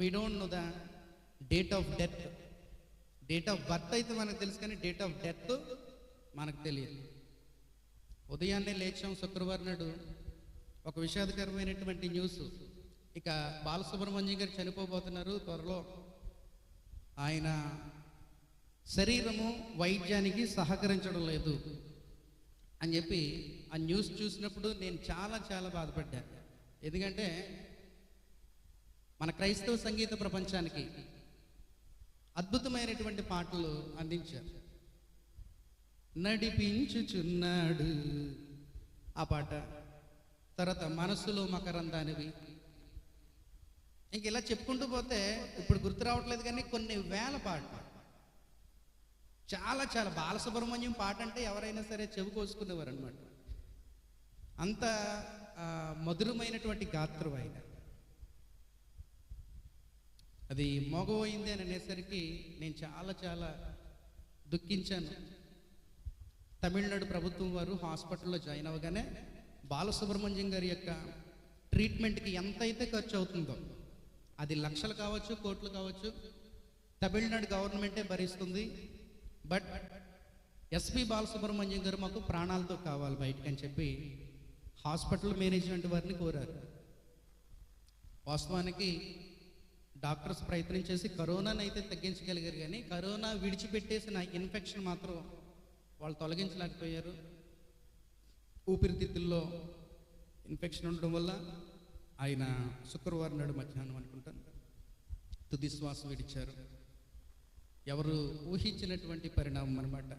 We don't know the date of death. Date of birth అయితే మనకు తెలుసు, కానీ డేట్ ఆఫ్ డెత్ మనకు తెలియదు. ఉదయాన్నే లేచాం శుక్రవారం నాడు, ఒక విషాదకరమైనటువంటి న్యూస్. ఇక బాలసుబ్రహ్మణ్యం గారు చనిపోబోతున్నారు త్వరలో. ఆయన శరీరము వైద్యానికి సహకరించడం లేదు అని చెప్పి ఆ న్యూస్ చూసినప్పుడు నేను చాలా చాలా బాధపడ్డాను. ఎందుకంటే మన క్రైస్తవ సంగీత ప్రపంచానికి అద్భుతమైనటువంటి పాటలు అందించారు. నడిపించుచున్నాడు ఆ పాట, తర్వాత మనసులో మకరందానివి, ఇంక ఇలా చెప్పుకుంటూ పోతే ఇప్పుడు గుర్తు రావట్లేదు, కానీ కొన్ని వేల పాటలు. చాలా చాలా బాలసుబ్రహ్మణ్యం పాట అంటే ఎవరైనా సరే చెవి కోసుకునేవారు అనమాట. అంత మధురమైనటువంటి గాత్రం ఆయన. అది మోగపోయింది అని అనేసరికి నేను చాలా చాలా దుఃఖించాను. తమిళనాడు ప్రభుత్వం వారు హాస్పిటల్లో జాయిన్ అవ్వగానే బాలసుబ్రహ్మణ్యం గారి యొక్క ట్రీట్మెంట్కి ఎంత అయితే ఖర్చు అవుతుందో, అది లక్షలు కావచ్చు, కోట్లు కావచ్చు, తమిళనాడు గవర్నమెంటే భరిస్తుంది. బట్ ఎస్పి బాలసుబ్రహ్మణ్యం గారు మాకు ప్రాణాలతో కావాలి బయటకు అని చెప్పి హాస్పిటల్ మేనేజ్మెంట్ వారిని కోరారు. వాస్తవానికి డాక్టర్స్ ప్రయత్నం చేసి కరోనాని అయితే తగ్గించగలిగారు, కానీ కరోనా విడిచిపెట్టేసిన ఇన్ఫెక్షన్ మాత్రం వాళ్ళు తొలగించలేకపోయారు. ఊపిరితిత్తుల్లో ఇన్ఫెక్షన్ ఉండడం వల్ల ఆయన శుక్రవారం నాడు మధ్యాహ్నం అనుకుంటాను తుది శ్వాస విడిచారు. ఎవరు ఊహించినటువంటి పరిణామం అన్నమాట.